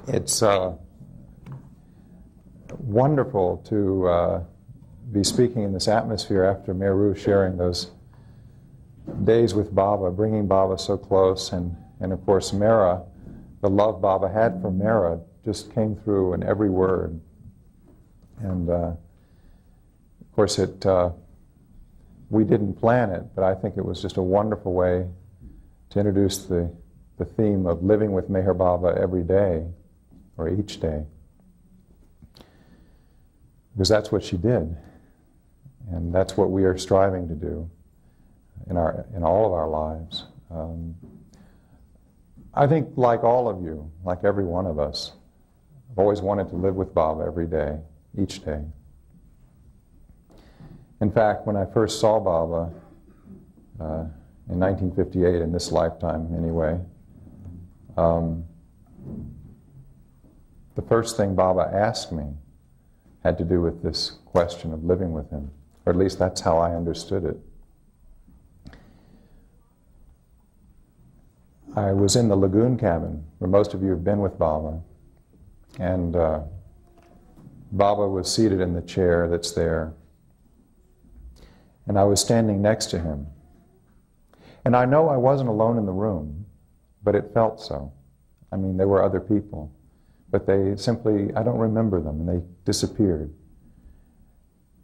It's wonderful to be speaking in this atmosphere after Meru sharing those days with Baba, bringing Baba so close, and of course Mera, the love Baba had for Mera just came through in every word. And of course we didn't plan it, but I think it was just a wonderful way to introduce the theme of living with Meher Baba every day, or each day. Because that's what she did. And that's what we are striving to do in all of our lives. I think like all of you, like every one of us, I've always wanted to live with Baba every day, each day. In fact, when I first saw Baba in 1958, in this lifetime anyway, the first thing Baba asked me had to do with this question of living with him, or at least that's how I understood it. I was in the lagoon cabin, where most of you have been with Baba, and Baba was seated in the chair that's there, and I was standing next to him. And I know I wasn't alone in the room, but it felt so. I mean, there were other people, but they simply, I don't remember them, and they disappeared.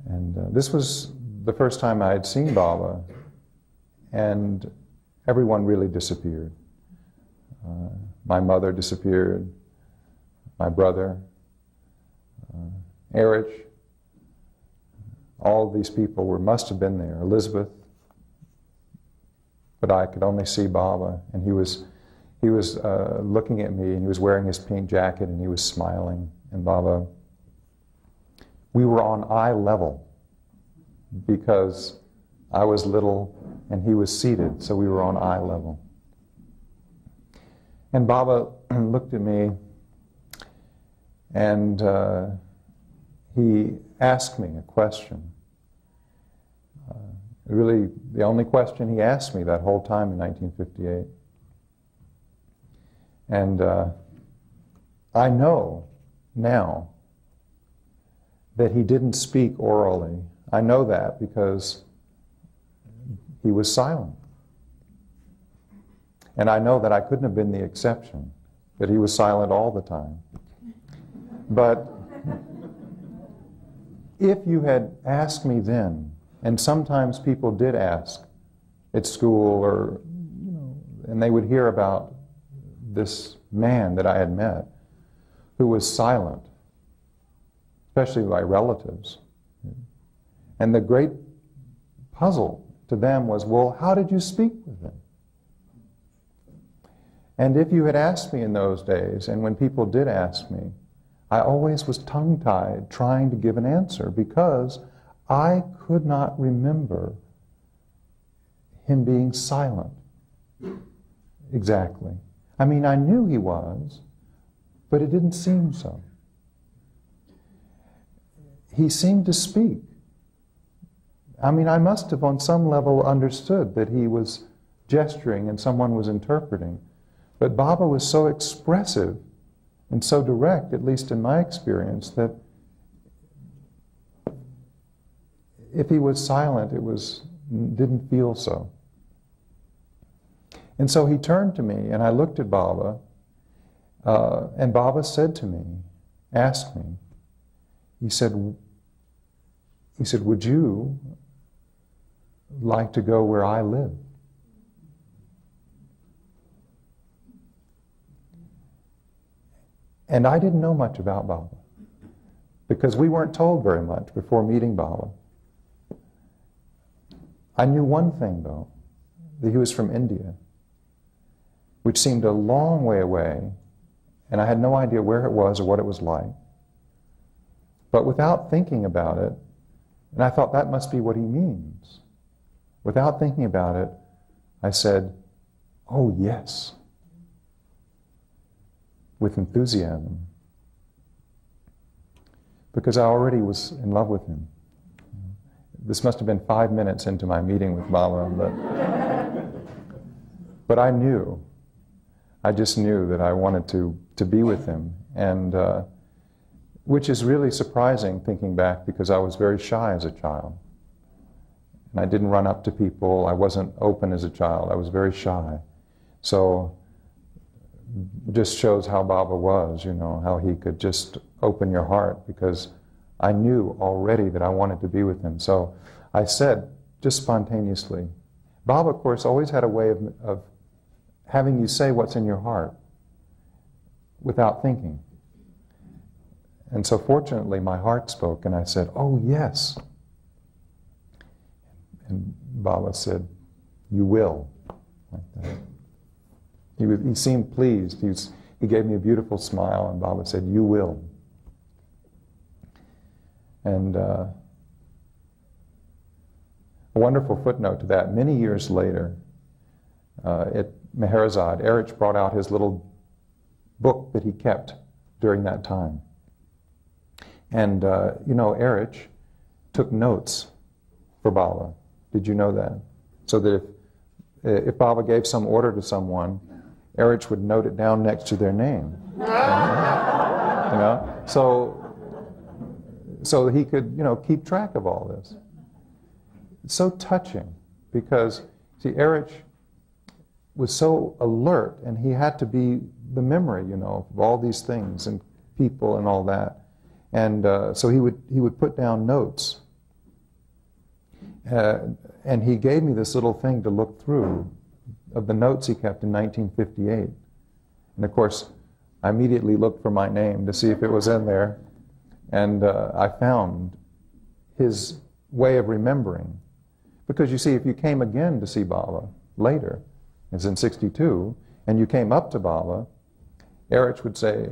And this was the first time I had seen Baba, and everyone really disappeared. My mother disappeared, my brother, Erich, all these people must have been there, Elizabeth, but I could only see Baba, and he was looking at me, and he was wearing his pink jacket, and he was smiling, and Baba, we were on eye level, because I was little, and he was seated, so we were on eye level. And Baba looked at me, and he asked me a question. Really, the only question he asked me that whole time in 1958. And I know now that he didn't speak orally. I know that because he was silent. And I know that I couldn't have been the exception, that he was silent all the time. But if you had asked me then, and sometimes people did ask at school, or and they would hear about this man that I had met who was silent, especially by relatives. And the great puzzle to them was, well, how did you speak with him? And if you had asked me in those days, and when people did ask me, I always was tongue-tied trying to give an answer, because I could not remember him being silent exactly. I mean, I knew he was, but it didn't seem so. He seemed to speak. I mean, I must have on some level understood that he was gesturing and someone was interpreting. But Baba was so expressive and so direct, at least in my experience, that if he was silent, didn't feel so. And so he turned to me, and I looked at Baba, and Baba said to me, asked me, he said, would you like to go where I live? And I didn't know much about Baba, because we weren't told very much before meeting Baba. I knew one thing, though, that he was from India, which seemed a long way away, and I had no idea where it was or what it was like. But without thinking about it, and I thought that must be what he means, without thinking about it, I said, oh yes, with enthusiasm, because I already was in love with him. This must have been 5 minutes into my meeting with Baba, but I just knew that I wanted to to be with him, and which is really surprising thinking back, because I was very shy as a child. And I didn't run up to people, I wasn't open as a child, I was very shy. So just shows how Baba was, you know, how he could just open your heart, because I knew already that I wanted to be with him. So I said, just spontaneously, Baba, of course, always had a way of having you say what's in your heart without thinking. And so fortunately, my heart spoke, and I said, oh, yes. And Baba said, you will. Like that. He seemed pleased. He gave me a beautiful smile, and Baba said, you will. And a wonderful footnote to that, many years later, at Meherazad, Erich brought out his little book that he kept during that time. And, you know, Erich took notes for Baba. Did you know that? So that if Baba gave some order to someone, Erich would note it down next to their name. You know? So he could, you know, keep track of all this. It's so touching, because, see, Erich was so alert, and he had to be the memory, you know, of all these things and people and all that. And so he would put down notes. And he gave me this little thing to look through of the notes he kept in 1958. And of course, I immediately looked for my name to see if it was in there. And I found his way of remembering. Because you see, if you came again to see Baba later, it's in '62, and you came up to Baba, Erich would say,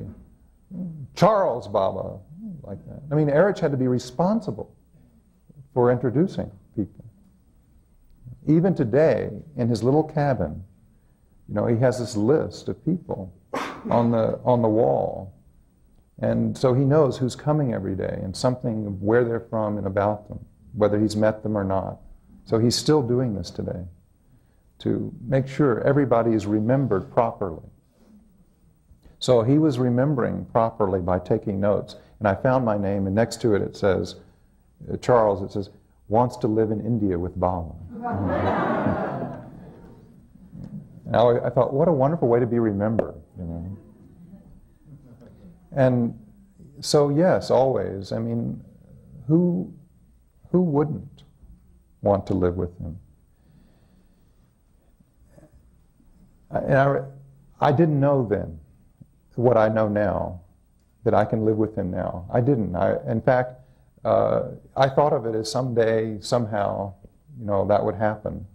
Charles Baba, like that. I mean, Erich had to be responsible for introducing people. Even today, in his little cabin, you know, he has this list of people on the wall. And so he knows who's coming every day, and something of where they're from and about them, whether he's met them or not. So he's still doing this today, to make sure everybody is remembered properly. So he was remembering properly by taking notes. And I found my name, and next to it it says, Charles, it says, wants to live in India with Baba. Now I thought, what a wonderful way to be remembered, you know. And so yes, always, I mean, who wouldn't want to live with him? And I didn't know then what I know now, that I can live with him now. I didn't. In fact, I thought of it as someday, somehow, you know, that would happen.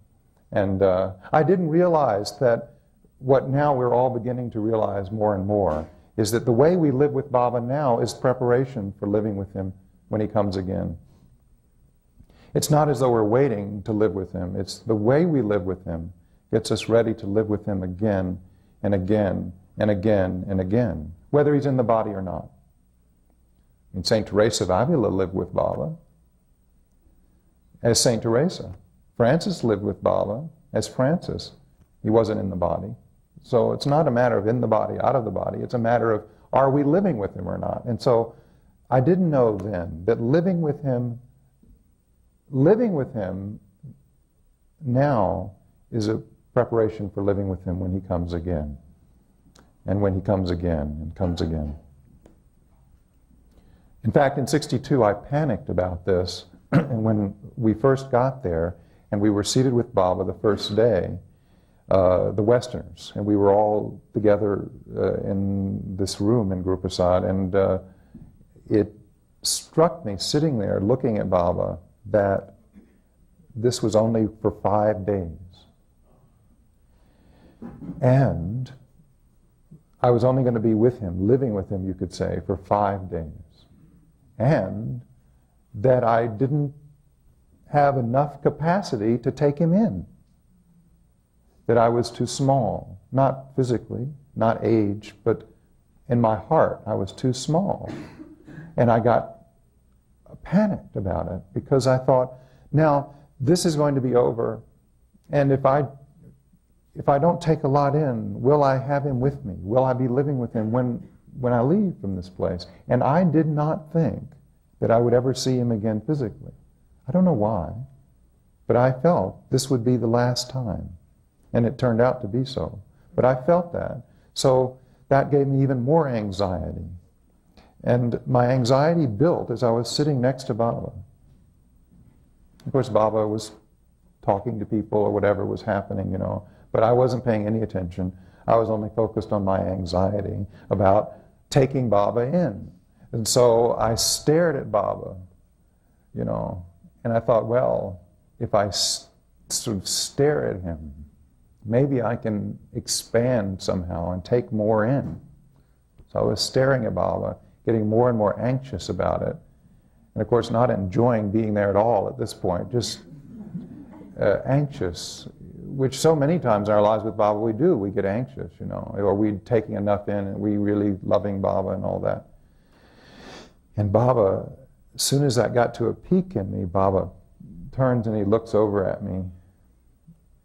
And I didn't realize that what now we're all beginning to realize more and more is that the way we live with Baba now is preparation for living with him when he comes again. It's not as though we're waiting to live with him. It's the way we live with him gets us ready to live with him again and again and again and again, whether he's in the body or not. I mean, St. Teresa of Avila lived with Baba as St. Teresa. Francis lived with Baba as Francis. He wasn't in the body. So it's not a matter of in the body, out of the body. It's a matter of, are we living with him or not? And so I didn't know then that living with him now is a preparation for living with him when he comes again. And when he comes again and comes again. In fact, in '62, I panicked about this. And when we first got there, and we were seated with Baba the first day, the Westerners, and we were all together in this room in Guru Prasad, and it struck me sitting there looking at Baba that this was only for 5 days. And I was only going to be with him, living with him, you could say, for 5 days. And that I didn't have enough capacity to take him in. That I was too small, not physically, not age, but in my heart, I was too small. And I got panicked about it, because I thought, now, this is going to be over, and if I if I don't take a lot in, will I have him with me? Will I be living with him when I leave from this place? And I did not think that I would ever see him again physically. I don't know why, but I felt this would be the last time. And it turned out to be so. But I felt that. So that gave me even more anxiety. And my anxiety built as I was sitting next to Baba. Of course, Baba was talking to people or whatever was happening, but I wasn't paying any attention. I was only focused on my anxiety about taking Baba in. And so I stared at Baba, and I thought, well, if I sort of stare at him, maybe I can expand somehow and take more in. So I was staring at Baba, getting more and more anxious about it. And of course, not enjoying being there at all at this point, just anxious, which so many times in our lives with Baba we do. We get anxious, or we're taking enough in and we really loving Baba and all that. And Baba, as soon as that got to a peak in me, Baba turns and he looks over at me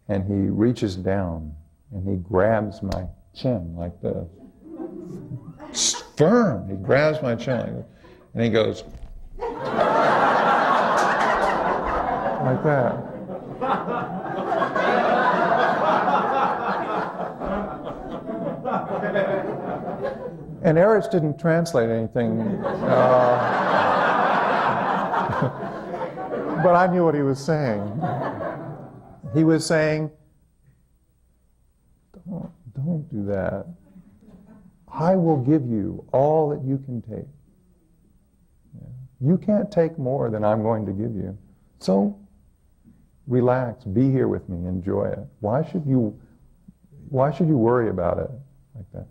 and he reaches down and he grabs my chin like this. Firm. He grabs my chin like this. And he goes like that. And Erich didn't translate anything, but I knew what he was saying. He was saying, don't do that. I will give you all that you can take. You can't take more than I'm going to give you. So relax, be here with me, enjoy it. Why should you worry about it like that?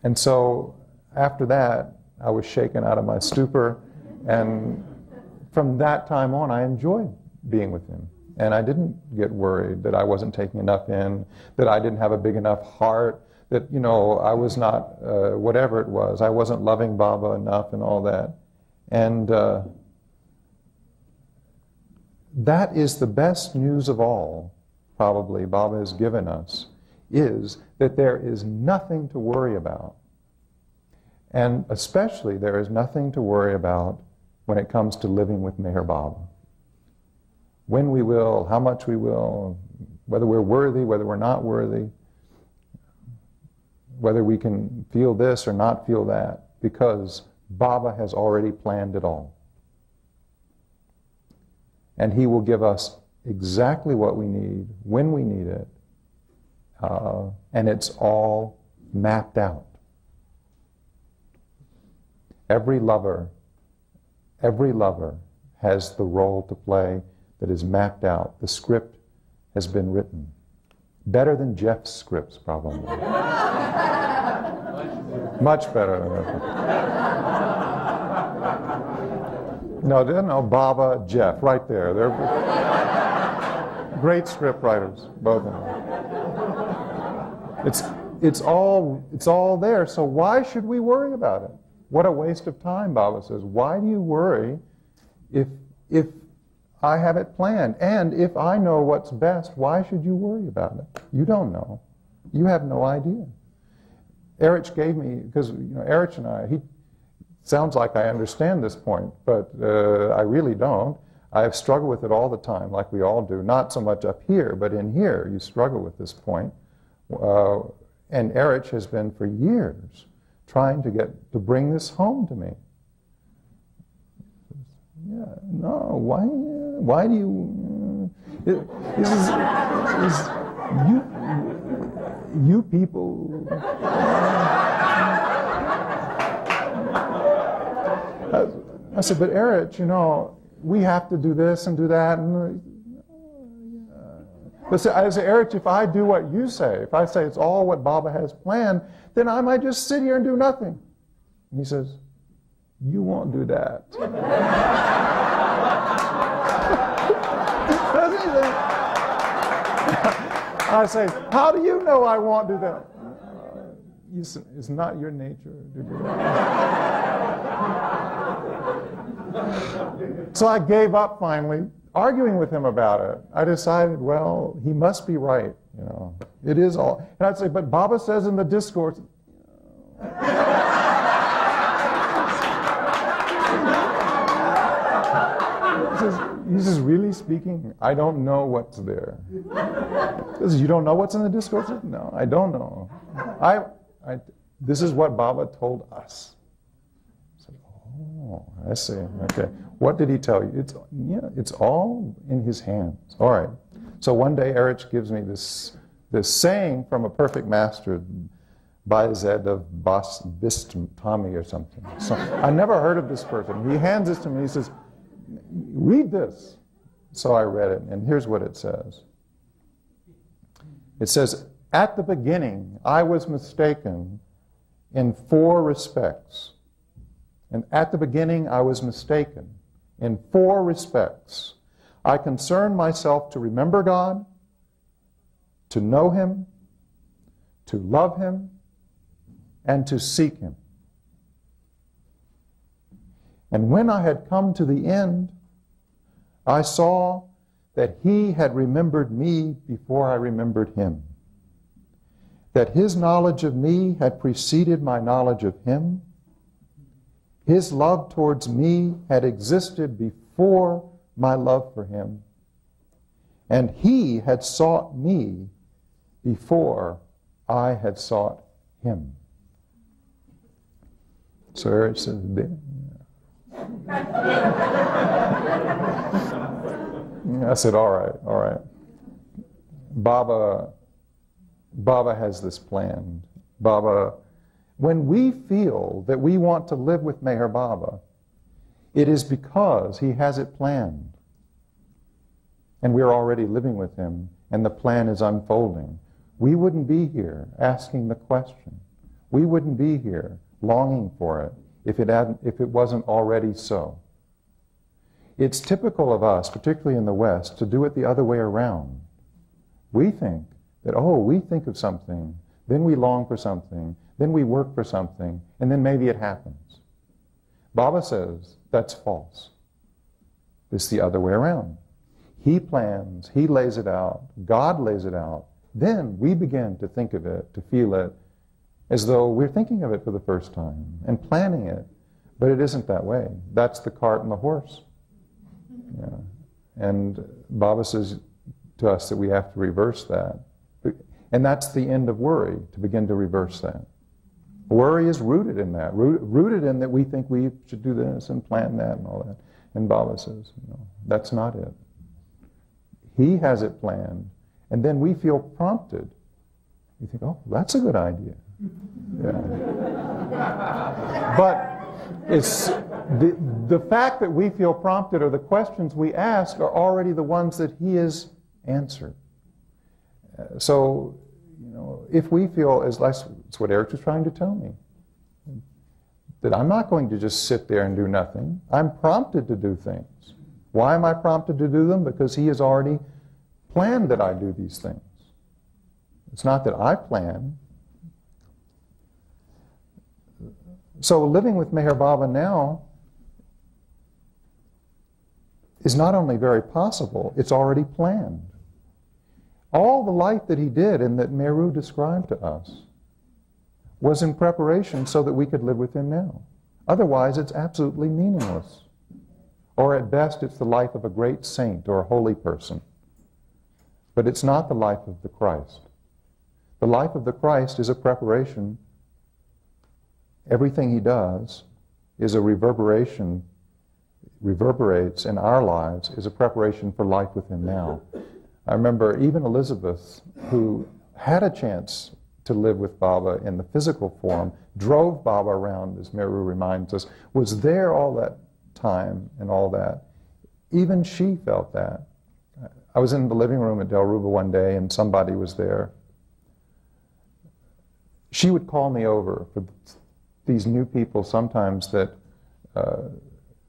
And so after that, I was shaken out of my stupor, and from that time on, I enjoyed being with him. And I didn't get worried that I wasn't taking enough in, that I didn't have a big enough heart, that, I was not, whatever it was, I wasn't loving Baba enough and all that. And that is the best news of all, probably, Baba has given us, is that there is nothing to worry about. And especially there is nothing to worry about when it comes to living with Meher Baba. When we will, how much we will, whether we're worthy, whether we're not worthy, whether we can feel this or not feel that, because Baba has already planned it all. And he will give us exactly what we need, when we need it, and it's all mapped out. Every lover has the role to play that is mapped out. The script has been written. Better than Jeff's scripts, probably. Much better than that. No, Baba, Jeff, right there. They're great script writers, both of them. It's all there, so why should we worry about it? What a waste of time, Baba says. Why do you worry if I have it planned? And if I know what's best, why should you worry about it? You don't know. You have no idea. Erich gave me, because Erich and I, he sounds like I understand this point, but I really don't. I've struggled with it all the time, like we all do. Not so much up here, but in here, you struggle with this point. And Erich has been for years trying to bring this home to me. Yeah, no, why do you, you people, I said, but Erich, we have to do this and do that, and but I say, Erich, if I do what you say, if I say it's all what Baba has planned, then I might just sit here and do nothing. And he says, you won't do that. I say, how do you know I won't do that? It's not your nature to do that. So I gave up finally. arguing with him about it, I decided, well, he must be right. It is all. And I'd say, but Baba says in the discourse. He says, really speaking, I don't know what's there. He says, you don't know what's in the discourse? No, I don't know. This is what Baba told us. I said, oh, I see. Okay. What did he tell you? It's all in his hands. All right. So one day Erich gives me this saying from a perfect master, Bayezid of Bistami or something. So I never heard of this person. He hands this to me. He says, read this. So I read it, and here's what it says. It says, at the beginning, I was mistaken in 4 respects. And at the beginning, I was mistaken in 4 respects. I concerned myself to remember God, to know Him, to love Him, and to seek Him. And when I had come to the end, I saw that He had remembered me before I remembered Him, that His knowledge of me had preceded my knowledge of Him, His love towards me had existed before my love for Him, and He had sought me before I had sought Him. So Erich says, I said, all right. Baba has this planned. Baba, when we feel that we want to live with Meher Baba, it is because he has it planned. And we're already living with him, and the plan is unfolding. We wouldn't be here asking the question. We wouldn't be here longing for it if it wasn't already so. It's typical of us, particularly in the West, to do it the other way around. We think that, we think of something, then we long for something, then we work for something, and then maybe it happens. Baba says that's false. It's the other way around. He plans, he lays it out, God lays it out, then we begin to think of it, to feel it, as though we're thinking of it for the first time and planning it, but it isn't that way. That's the cart and the horse. Yeah. And Baba says to us that we have to reverse that. And that's the end of worry, to begin to reverse that. Worry is rooted in that, rooted in that we think we should do this and plan that and all that. And Baba says, no, that's not it. He has it planned, and then we feel prompted. We think, that's a good idea. Yeah. But it's the fact that we feel prompted, or the questions we ask, are already the ones that he has answered. So, if we feel, that's what Erich was trying to tell me, that I'm not going to just sit there and do nothing. I'm prompted to do things. Why am I prompted to do them? Because he has already planned that I do these things. It's not that I plan. So living with Meher Baba now is not only very possible, it's already planned. All the life that he did and that Meru described to us was in preparation so that we could live with him now. Otherwise, it's absolutely meaningless. Or at best, it's the life of a great saint or a holy person. But it's not the life of the Christ. The life of the Christ is a preparation. Everything he does is a reverberates in our lives, is a preparation for life with him now. I remember even Elizabeth, who had a chance to live with Baba in the physical form, drove Baba around, as Meru reminds us, was there all that time and all that. Even she felt that. I was in the living room at Del Ruba one day and somebody was there. She would call me over for these new people sometimes that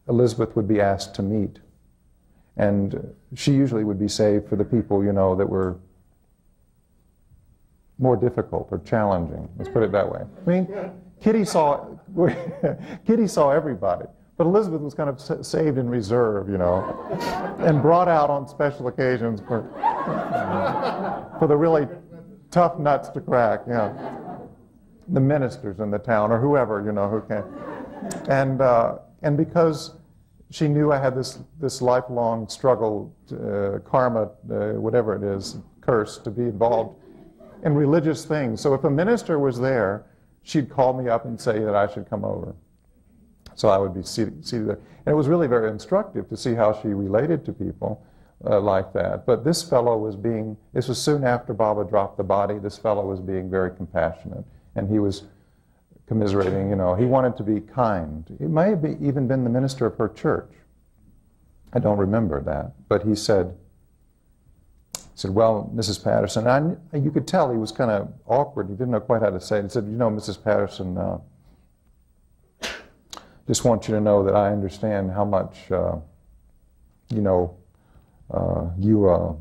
Elizabeth would be asked to meet. And she usually would be saved for the people, that were more difficult or challenging. Let's put it that way. I mean, Kitty saw everybody. But Elizabeth was kind of saved in reserve, you know, and brought out on special occasions for the really tough nuts to crack, yeah. The ministers in the town, or whoever, you know, who came. And because she knew I had this lifelong struggle, karma, whatever it is, curse, to be involved in religious things. So if a minister was there, she'd call me up and say that I should come over. So I would be seated there. And it was really very instructive to see how she related to people like that. But this fellow was this was soon after Baba dropped the body, this fellow was being very compassionate. And he was commiserating, you know, he wanted to be kind. It may have even been the minister of her church. I don't remember that. But he said, well, Mrs. Patterson, you could tell he was kind of awkward. He didn't know quite how to say it. He said, you know, Mrs. Patterson, just want you to know that I understand how much, you know, you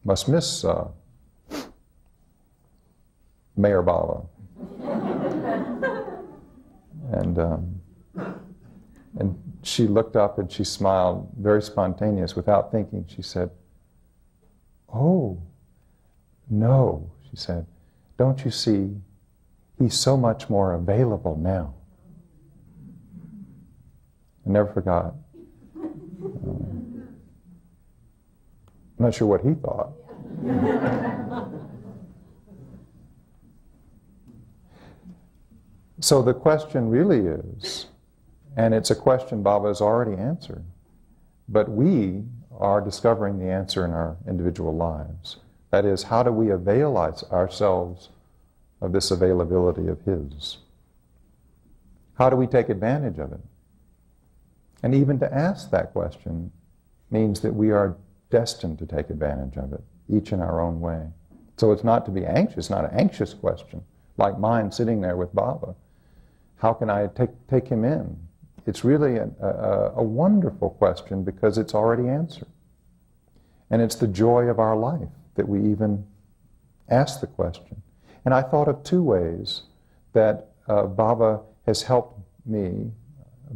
must miss Mayor Baba. And she looked up and she smiled, very spontaneous, without thinking. She said, oh, no, she said, don't you see, he's so much more available now. I never forgot. I'm not sure what he thought. So the question really is, and it's a question Baba has already answered, but we are discovering the answer in our individual lives. That is, how do we avail ourselves of this availability of His? How do we take advantage of it? And even to ask that question means that we are destined to take advantage of it, each in our own way. So it's not to be anxious, not an anxious question, like mine sitting there with Baba. How can I take him in? It's really a wonderful question because it's already answered. And it's the joy of our life that we even ask the question. And I thought of two ways that Baba has helped me,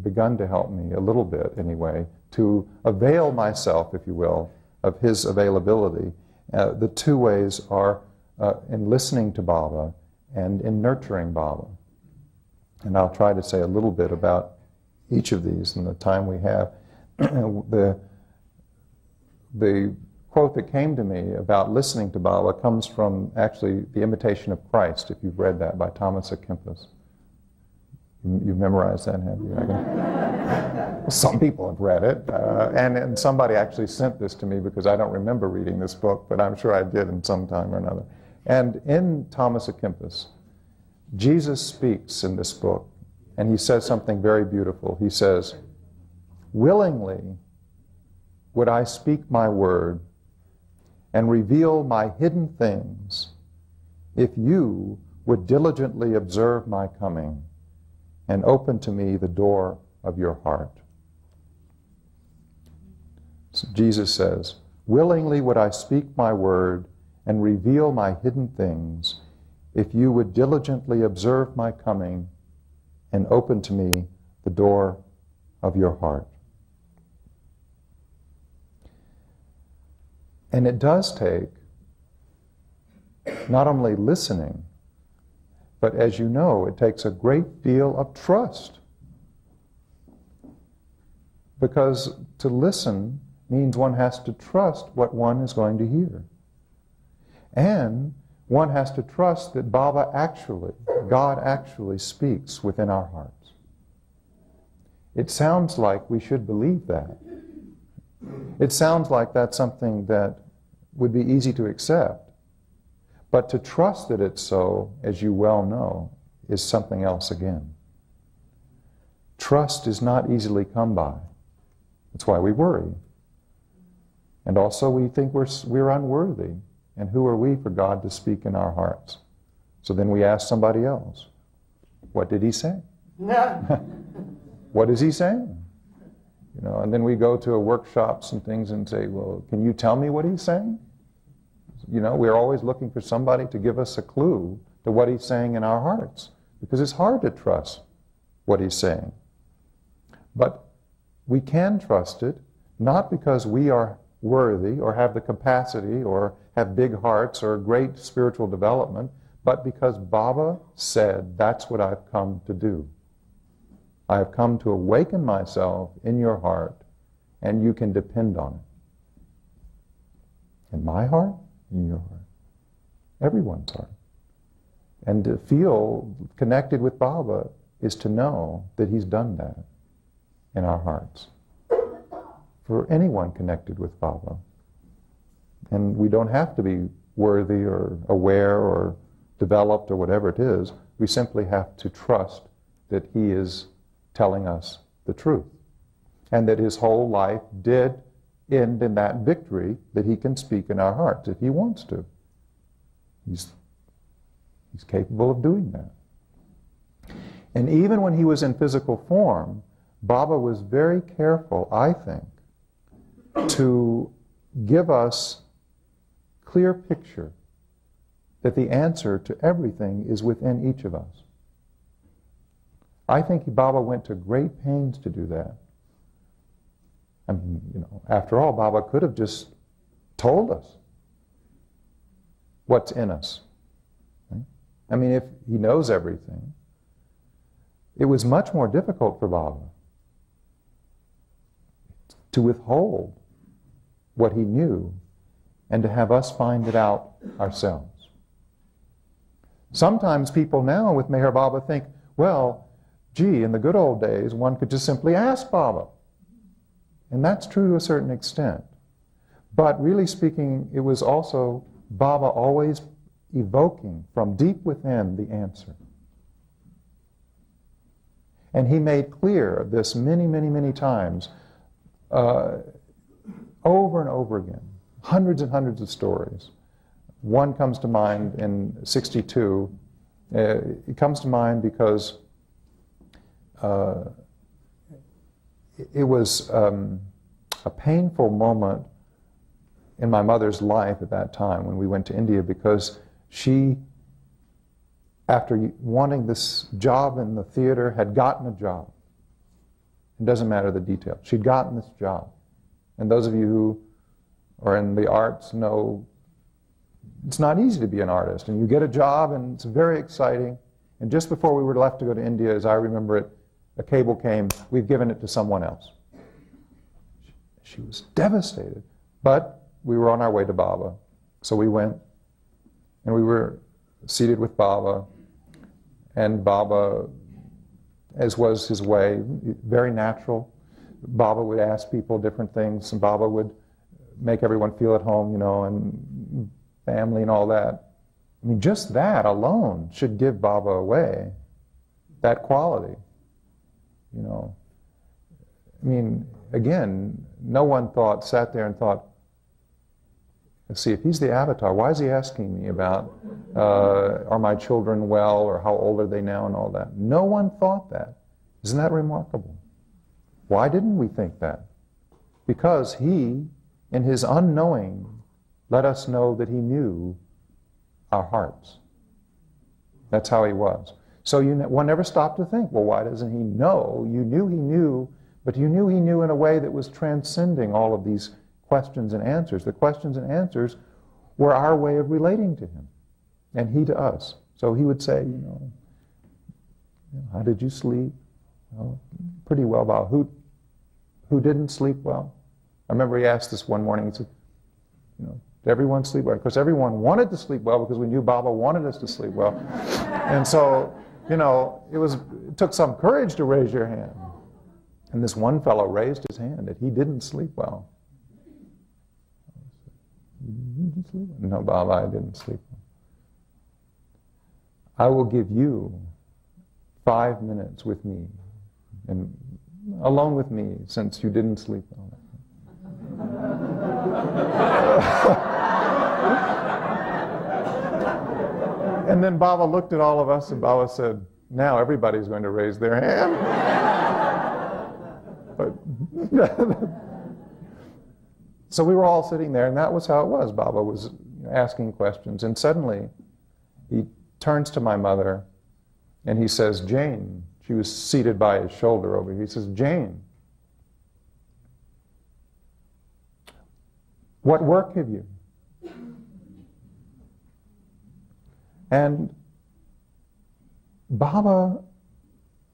begun to help me a little bit anyway, to avail myself, if you will, of his availability. The two ways are in listening to Baba and in nurturing Baba. And I'll try to say a little bit about each of these in the time we have. The quote that came to me about listening to Baba comes from actually The Imitation of Christ, if you've read that, by Thomas à Kempis. You've memorized that, have you? Well, some people have read it, and somebody actually sent this to me because I don't remember reading this book, but I'm sure I did in some time or another. And in Thomas à Kempis, Jesus speaks in this book, and he says something very beautiful. He says, willingly would I speak my word and reveal my hidden things if you would diligently observe my coming and open to me the door of your heart. So Jesus says, willingly would I speak my word and reveal my hidden things if you would diligently observe my coming and open to me the door of your heart. And it does take not only listening, but as you know, it takes a great deal of trust. Because to listen means one has to trust what one is going to hear. And one has to trust that God actually speaks within our hearts. It sounds like we should believe that. It sounds like that's something that would be easy to accept. But to trust that it's so, as you well know, is something else again. Trust is not easily come by. That's why we worry. And also we think we're unworthy. And who are we for God to speak in our hearts? So then we ask somebody else, what did he say? What is he saying? You know, and then we go to workshops and things and say, well, can you tell me what he's saying? You know, we're always looking for somebody to give us a clue to what he's saying in our hearts, because it's hard to trust what he's saying. But we can trust it, not because we are worthy or have the capacity or have big hearts or great spiritual development, but because Baba said, that's what I've come to do. I have come to awaken myself in your heart, and you can depend on it. In my heart, in your heart. Everyone's heart. And to feel connected with Baba is to know that he's done that in our hearts. For anyone connected with Baba. And we don't have to be worthy or aware or developed or whatever it is. We simply have to trust that he is telling us the truth. And that his whole life did end in that victory that he can speak in our hearts if he wants to. He's capable of doing that. And even when he was in physical form, Baba was very careful, I think, to give us clear picture that the answer to everything is within each of us. I think Baba went to great pains to do that. I mean, after all, Baba could have just told us what's in us. Right? I mean, if he knows everything, it was much more difficult for Baba to withhold what he knew and to have us find it out ourselves. Sometimes people now with Meher Baba think, well, gee, in the good old days, one could just simply ask Baba. And that's true to a certain extent. But really speaking, it was also Baba always evoking from deep within the answer. And he made clear this many, many, many times, over and over again, hundreds and hundreds of stories. One comes to mind in 62. It comes to mind because it was a painful moment in my mother's life at that time when we went to India, because she, after wanting this job in the theater, had gotten a job. It doesn't matter the details. She'd gotten this job. And those of you who are in the arts know it's not easy to be an artist. And you get a job and it's very exciting. And just before we were left to go to India, as I remember it, a cable came, we've given it to someone else. She was devastated. But we were on our way to Baba. So we went and we were seated with Baba. And Baba, as was his way, very natural. Baba would ask people different things, and Baba would make everyone feel at home, and family and all that. I mean, just that alone should give Baba away, that quality, I mean, again, no one sat there and thought, let's see, if he's the avatar, why is he asking me about, are my children well, or how old are they now, and all that? No one thought that. Isn't that remarkable? Why didn't we think that? Because he, in his unknowing, let us know that he knew our hearts. That's how he was. So one never stopped to think, well, why doesn't he know? You knew he knew, but you knew he knew in a way that was transcending all of these questions and answers. The questions and answers were our way of relating to him, and he to us. So he would say, how did you sleep? Well, pretty well. About who didn't sleep well? I remember he asked this one morning. He said, did everyone sleep well? Because everyone wanted to sleep well because we knew Baba wanted us to sleep well. And so, it took some courage to raise your hand. And this one fellow raised his hand that he didn't sleep well. You didn't sleep well? No, Baba, I didn't sleep well. I will give you 5 minutes with me, and alone with me, since you didn't sleep well. And then Baba looked at all of us, and Baba said, now everybody's going to raise their hand. So we were all sitting there, and that was how it was. Baba was asking questions, and suddenly he turns to my mother, and he says, Jane, She was seated by his shoulder over here. He says, Jane, what work have you? And Baba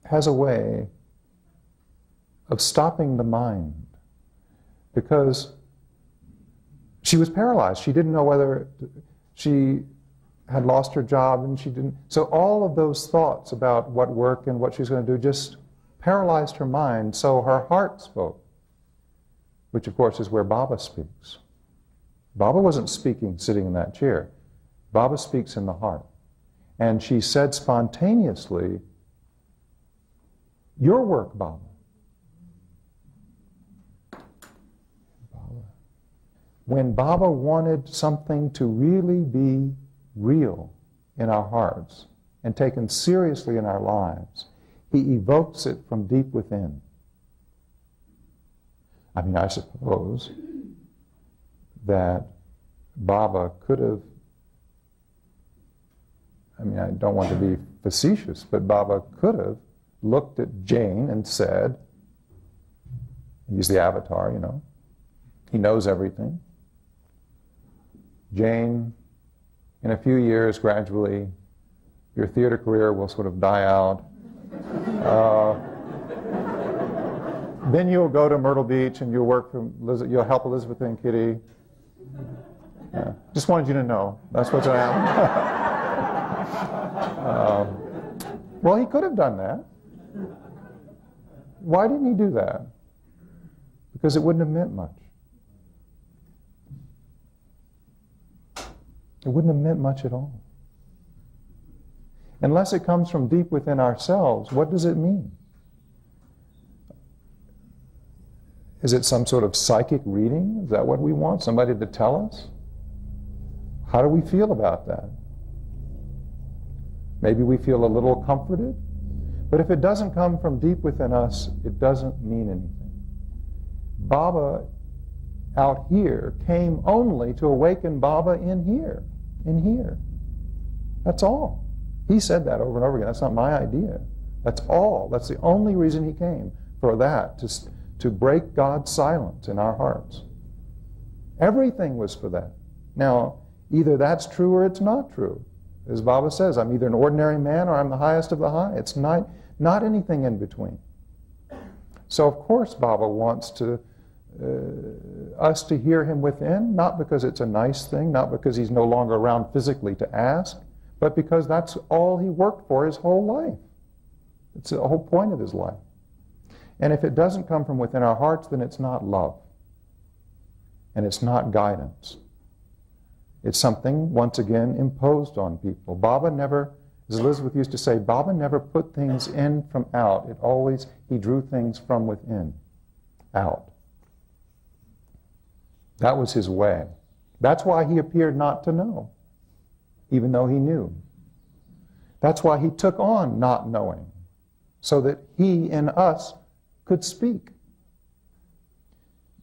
has a way of stopping the mind, because she was paralyzed. She didn't know whether she had lost her job, and she didn't. So all of those thoughts about what work and what she's going to do just paralyzed her mind, so her heart spoke, which of course is where Baba speaks. Baba wasn't speaking sitting in that chair. Baba speaks in the heart. And she said spontaneously, your work, Baba. When Baba wanted something to really be real in our hearts and taken seriously in our lives, he evokes it from deep within. I mean, I suppose that Baba could have, I mean, I don't want to be facetious, but Baba could have looked at Jane and said, he's the avatar, you know, he knows everything. Jane, in a few years, gradually, your theater career will sort of die out. Then you'll go to Myrtle Beach and you'll work for, you'll help Elizabeth and Kitty. Just wanted you to know, that's what's going to happen. Well, he could have done that. Why didn't he do that? Because it wouldn't have meant much. It wouldn't have meant much at all. Unless it comes from deep within ourselves, what does it mean? Is it some sort of psychic reading? Is that what we want? Somebody to tell us? How do we feel about that? Maybe we feel a little comforted. But if it doesn't come from deep within us, it doesn't mean anything. Baba out here came only to awaken Baba in here. In here. That's all. He said that over and over again. That's not my idea. That's all. That's the only reason he came, for that, to break God's silence in our hearts. Everything was for that. Now, either that's true or it's not true. As Baba says, I'm either an ordinary man or I'm the highest of the high. It's not anything in between. So of course Baba wants us to hear him within, not because it's a nice thing, not because he's no longer around physically to ask, but because that's all he worked for his whole life. It's the whole point of his life. And if it doesn't come from within our hearts, then it's not love. And it's not guidance. It's something, once again, imposed on people. Baba never, as Elizabeth used to say, Baba never put things in from out. He drew things from within, out. That was his way. That's why he appeared not to know, even though he knew. That's why he took on not knowing, so that he in us could speak.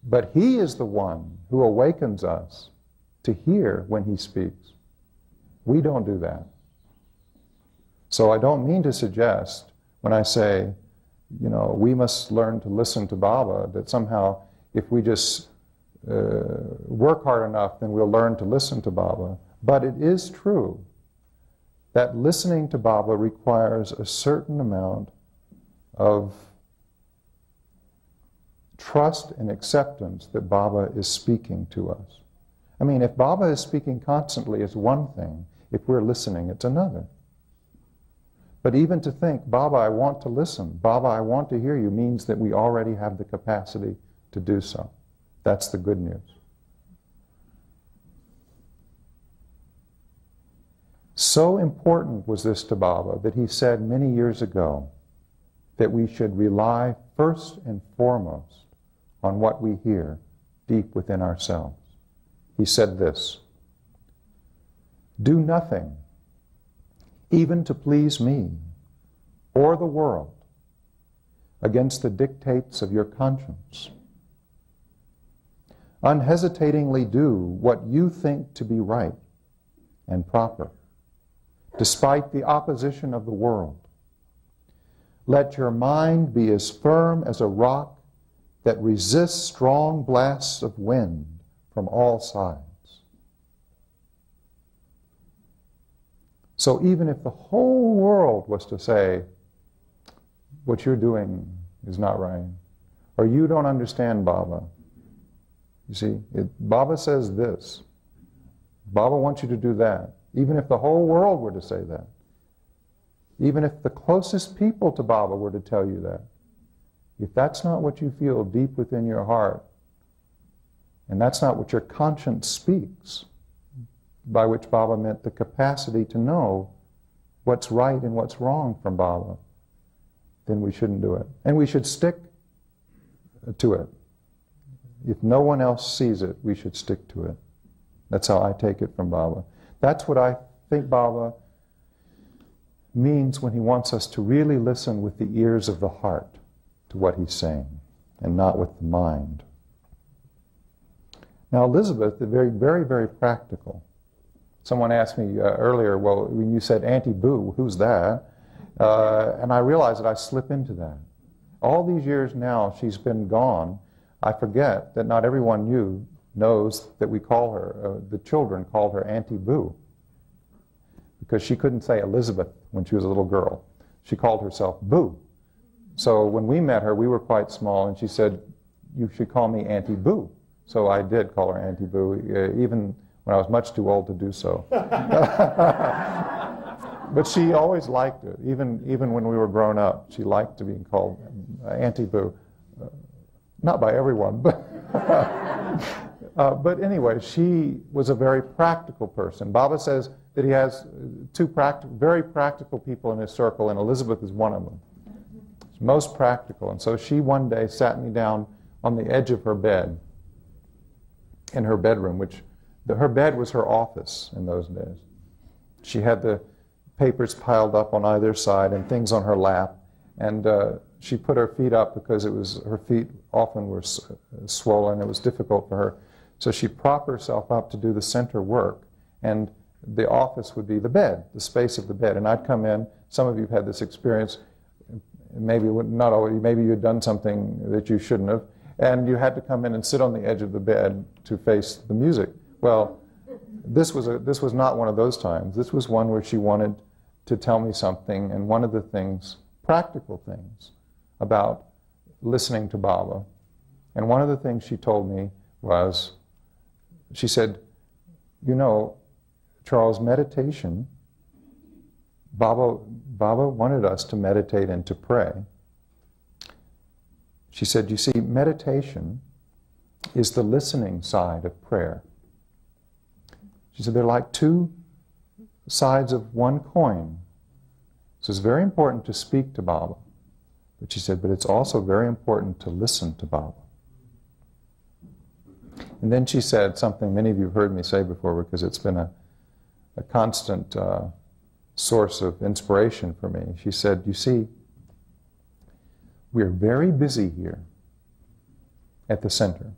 But he is the one who awakens us to hear when he speaks. We don't do that. So I don't mean to suggest, when I say, we must learn to listen to Baba, that somehow if we just work hard enough, then we'll learn to listen to Baba. But it is true that listening to Baba requires a certain amount of trust and acceptance that Baba is speaking to us. I mean, if Baba is speaking constantly, it's one thing. If we're listening, it's another. But even to think, Baba, I want to listen, Baba, I want to hear you, means that we already have the capacity to do so. That's the good news. So important was this to Baba that he said many years ago that we should rely first and foremost on what we hear deep within ourselves. He said this, "Do nothing, even to please me or the world, against the dictates of your conscience. Unhesitatingly do what you think to be right and proper, despite the opposition of the world. Let your mind be as firm as a rock that resists strong blasts of wind from all sides. So even if the whole world was to say, what you're doing is not right, or you don't understand Baba, you see, Baba says this, Baba wants you to do that. Even if the whole world were to say that, even if the closest people to Baba were to tell you that, if that's not what you feel deep within your heart, and that's not what your conscience speaks, by which Baba meant the capacity to know what's right and what's wrong from Baba, then we shouldn't do it. And we should stick to it. If no one else sees it, we should stick to it. That's how I take it from Baba. That's what I think Baba means when he wants us to really listen with the ears of the heart to what he's saying, and not with the mind. Now Elizabeth is very, very, very practical. Someone asked me earlier, well, when you said Auntie Boo, who's that? And I realized that I slip into that. All these years now she's been gone, I forget that not everyone knows that we call her, the children called her Auntie Boo, because she couldn't say Elizabeth when she was a little girl. She called herself Boo. So when we met her, we were quite small, and she said, you should call me Auntie Boo. So I did call her Auntie Boo, even when I was much too old to do so. But she always liked it, even when we were grown up. She liked to be called Auntie Boo. Not by everyone, but but anyway, she was a very practical person. Baba says that he has two very practical people in his circle, and Elizabeth is one of them. She's most practical. And so she one day sat me down on the edge of her bed in her bedroom, which her bed was her office in those days. She had the papers piled up on either side and things on her lap, and she put her feet up because her feet often were swollen. It was difficult for her. So she propped herself up to do the center work, and the office would be the bed, the space of the bed. And I'd come in. Some of you have had this experience. Maybe not always. Maybe you'd done something that you shouldn't have, and you had to come in and sit on the edge of the bed to face the music. Well, this was not one of those times. This was one where she wanted to tell me something, and one of the things, practical things, about listening to Baba. And one of the things she told me was, she said, you know, Charles, meditation, Baba wanted us to meditate and to pray. She said, you see, meditation is the listening side of prayer. She said, they're like two sides of one coin. So it's very important to speak to Baba. But she said, but it's also very important to listen to Baba. And then she said something many of you have heard me say before, because it's been a constant source of inspiration for me. She said, you see, we're very busy here at the center,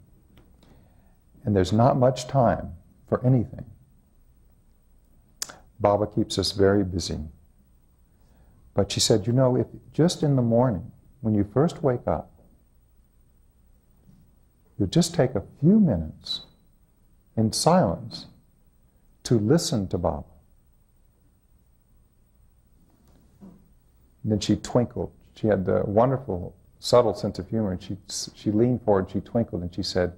and there's not much time for anything. Baba keeps us very busy. But she said, you know, if just in the morning, when you first wake up, you just take a few minutes in silence to listen to Baba. And then she twinkled. She had the wonderful, subtle sense of humor, and she leaned forward, she twinkled, and she said,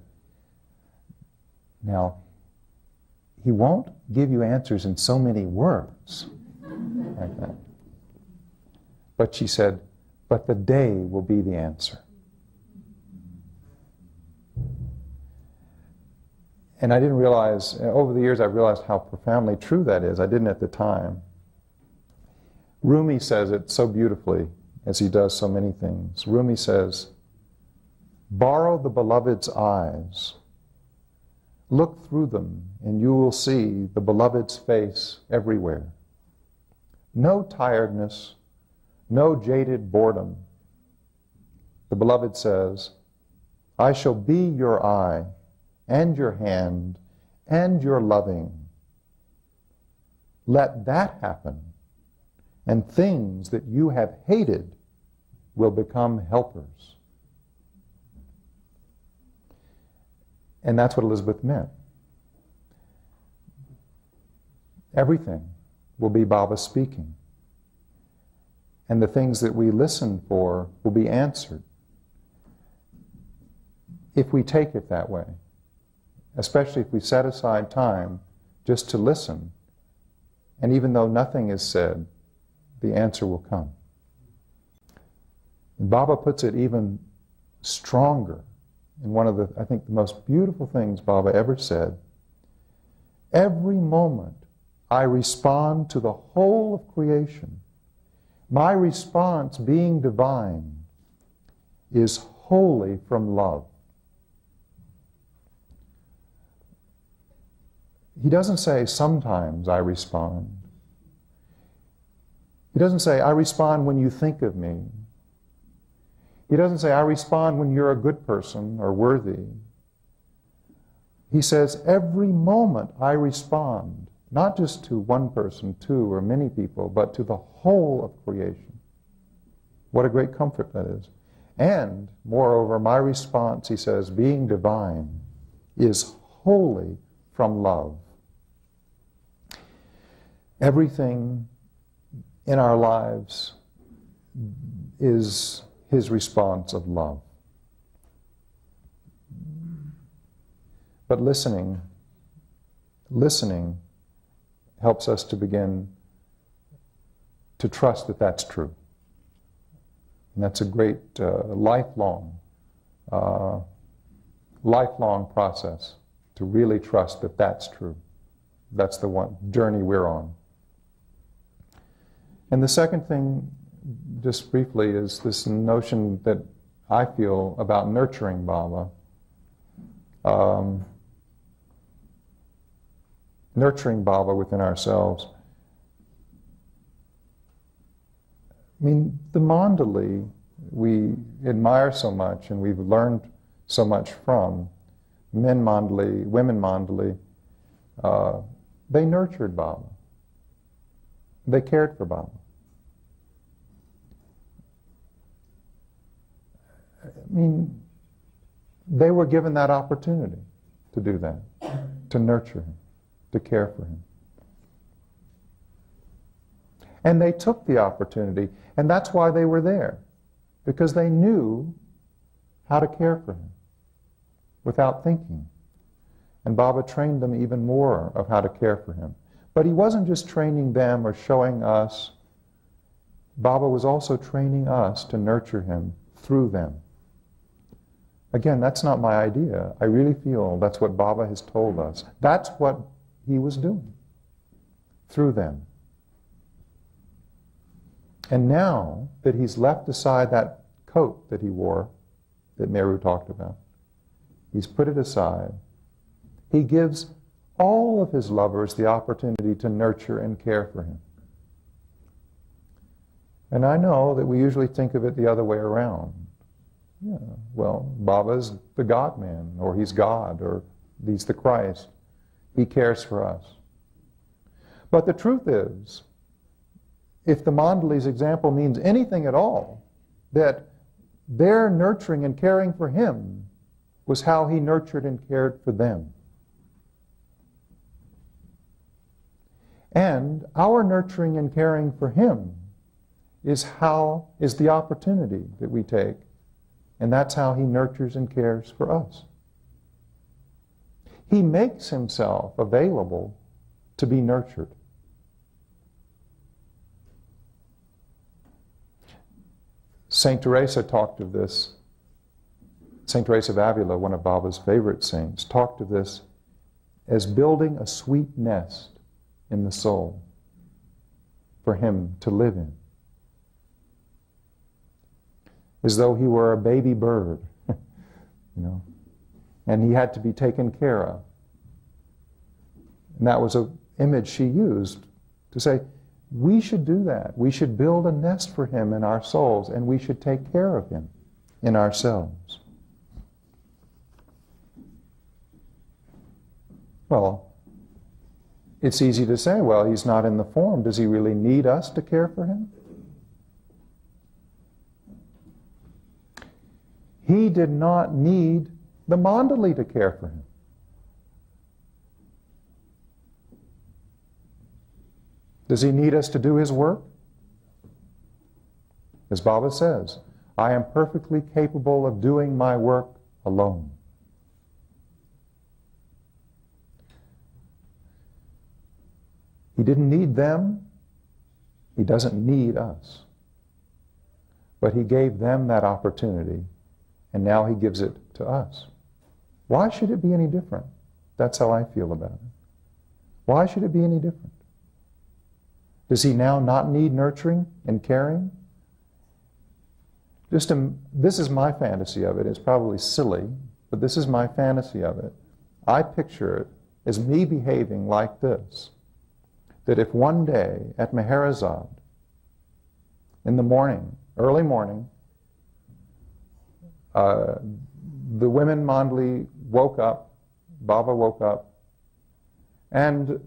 now, he won't give you answers in so many words like that. But she said, but the day will be the answer. And I didn't realize, over the years I realized how profoundly true that is. I didn't at the time. Rumi says it so beautifully, as he does so many things. Rumi says, borrow the beloved's eyes. Look through them, and you will see the beloved's face everywhere. No tiredness, no jaded boredom. The beloved says, I shall be your eye, and your hand, and your loving. Let that happen, and things that you have hated will become helpers. And that's what Elizabeth meant. Everything will be Baba speaking. And the things that we listen for will be answered. If we take it that way, especially if we set aside time just to listen, and even though nothing is said, the answer will come. And Baba puts it even stronger in one of the, I think, the most beautiful things Baba ever said. Every moment I respond to the whole of creation. My response, being divine, is wholly from love. He doesn't say, sometimes I respond. He doesn't say, I respond when you think of me. He doesn't say, I respond when you're a good person or worthy. He says, every moment I respond, not just to one person, two, or many people, but to the whole of creation. What a great comfort that is. And, moreover, my response, he says, being divine, is wholly from love. Everything in our lives is his response of love. But listening helps us to begin to trust that that's true. And that's a great lifelong process to really trust that that's true. That's the one journey we're on. And the second thing, just briefly, is this notion that I feel about nurturing Baba. Nurturing Baba within ourselves. I mean, the Mandali we admire so much and we've learned so much from, men Mandali, women Mandali, they nurtured Baba. They cared for Baba. I mean, they were given that opportunity to do that, to nurture him, to care for him. And they took the opportunity, and that's why they were there, because they knew how to care for him without thinking. And Baba trained them even more of how to care for him. But he wasn't just training them or showing us. Baba was also training us to nurture him through them. Again, that's not my idea. I really feel that's what Baba has told us. That's what he was doing through them. And now that he's left aside that coat that he wore, that Meru talked about, he's put it aside, he gives all of his lovers the opportunity to nurture and care for him. And I know that we usually think of it the other way around. Yeah, well, Baba's the God-man, or he's God, or he's the Christ. He cares for us. But the truth is, if the Mandali's example means anything at all, that their nurturing and caring for him was how he nurtured and cared for them. And our nurturing and caring for him is the opportunity that we take, and that's how he nurtures and cares for us. He makes himself available to be nurtured. Saint Teresa talked of this. Saint Teresa of Avila, one of Baba's favorite saints, talked of this as building a sweet nest in the soul for him to live in. As though he were a baby bird, and he had to be taken care of. And that was an image she used to say, we should do that. We should build a nest for him in our souls, and we should take care of him in ourselves. Well, it's easy to say, well, he's not in the form. Does he really need us to care for him? He did not need the mandali to care for him. Does he need us to do his work? As Baba says, I am perfectly capable of doing my work alone. He didn't need them. He doesn't need us. But he gave them that opportunity, and now he gives it to us. Why should it be any different? That's how I feel about it. Why should it be any different? Does he now not need nurturing and caring? This is my fantasy of it. It's probably silly, but this is my fantasy of it. I picture it as me behaving like this. That if one day at Meherazad, in the morning, early morning, the women mandali woke up, Baba woke up, and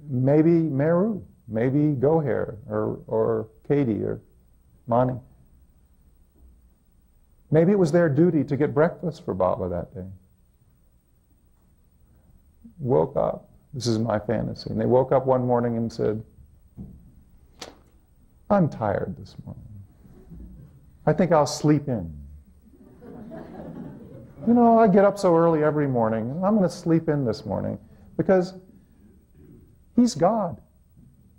maybe Meru, maybe Goher, or Katie, or Mani, maybe it was their duty to get breakfast for Baba that day. Woke up. This is my fantasy. And they woke up one morning and said, I'm tired this morning. I think I'll sleep in. You know, I get up so early every morning, and I'm going to sleep in this morning because he's God.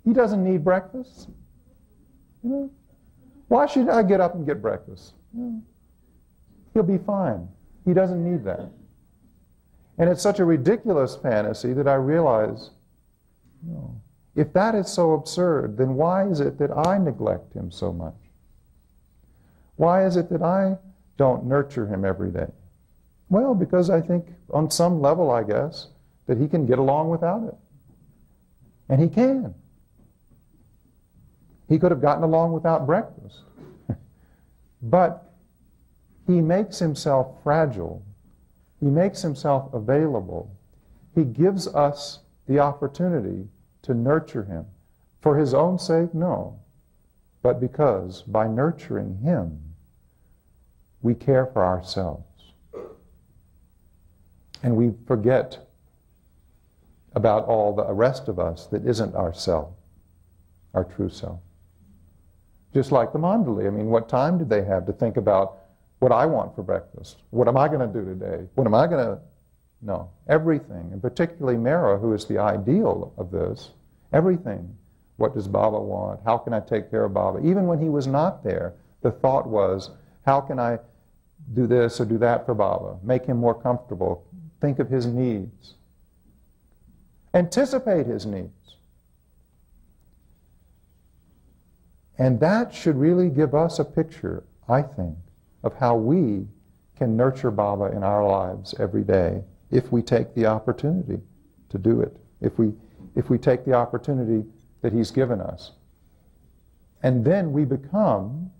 He doesn't need breakfast. You know, why should I get up and get breakfast? You know, he'll be fine. He doesn't need that. And it's such a ridiculous fantasy that I realize, you know, if that is so absurd, then why is it that I neglect him so much? Why is it that I don't nurture him every day? Well, because I think on some level, I guess, that he can get along without it. And he can. He could have gotten along without breakfast. But he makes himself fragile. He makes himself available. He gives us the opportunity to nurture him. For his own sake, no. But because by nurturing him, we care for ourselves. And we forget about all the rest of us that isn't our self, our true self. Just like the mandali. I mean, what time did they have to think about what I want for breakfast? What am I going to do today? What am I going to... No, everything, and particularly Mera, who is the ideal of this, everything. What does Baba want? How can I take care of Baba? Even when he was not there, the thought was, how can I do this or do that for Baba? Make him more comfortable. Think of his needs. Anticipate his needs. And that should really give us a picture, I think, of how we can nurture Baba in our lives every day if we take the opportunity to do it, if we take the opportunity that he's given us. And then we become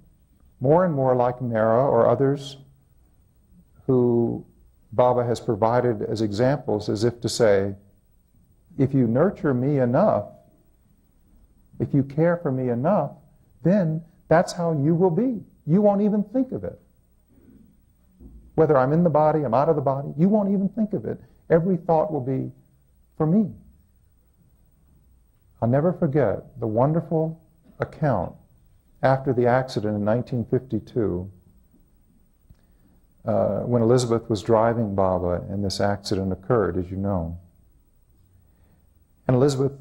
more and more like Mera or others who Baba has provided as examples, as if to say, if you nurture me enough, if you care for me enough, then that's how you will be. You won't even think of it. Whether I'm in the body, I'm out of the body, you won't even think of it. Every thought will be for me. I'll never forget the wonderful account after the accident in 1952 when Elizabeth was driving Baba and this accident occurred, as you know. And Elizabeth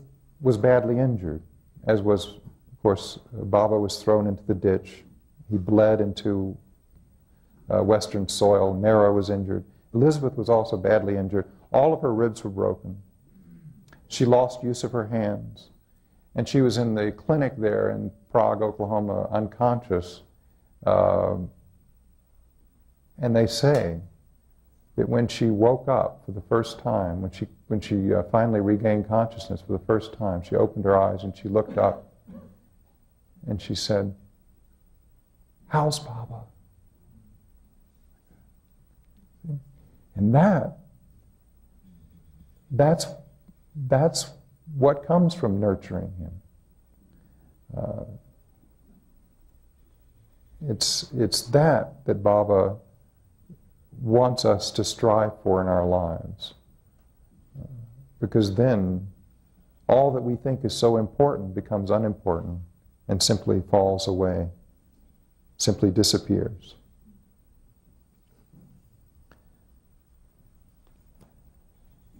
was badly injured, as was, of course, Baba was thrown into the ditch. He bled into western soil. Mera was injured. Elizabeth was also badly injured. All of her ribs were broken. She lost use of her hands. And she was in the clinic there in Prague, Oklahoma, unconscious. And they say that when she woke up for the first time, when she finally regained consciousness for the first time, she opened her eyes and she looked up and she said, "How's Baba?" And that's what comes from nurturing him. It's that Baba wants us to strive for in our lives. Because then all that we think is so important becomes unimportant and simply falls away, simply disappears.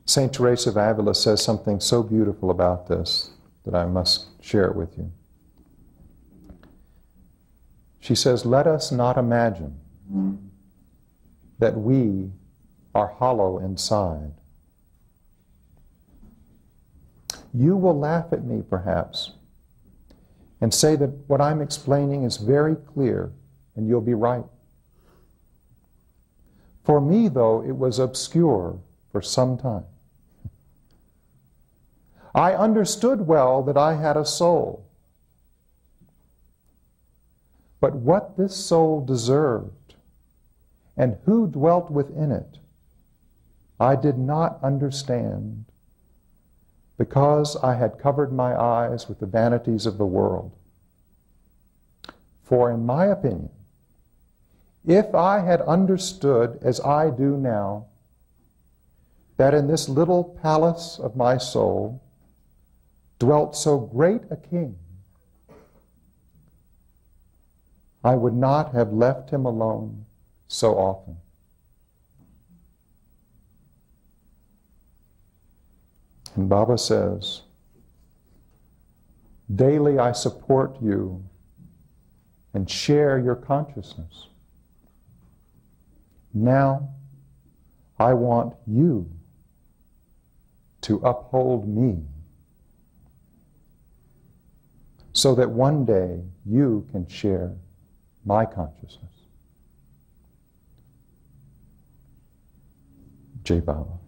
Saint Teresa of Avila says something so beautiful about this that I must share it with you. She says, "Let us not imagine that we are hollow inside. You will laugh at me, perhaps, and say that what I'm explaining is very clear, and you'll be right. For me, though, it was obscure for some time. I understood well that I had a soul, but what this soul deserved and who dwelt within it, I did not understand, because I had covered my eyes with the vanities of the world. For in my opinion, if I had understood as I do now, that in this little palace of my soul dwelt so great a king, I would not have left him alone so often." And Baba says, "Daily I support you and share your consciousness. Now I want you to uphold me, so that one day you can share my consciousness." Jai Baba.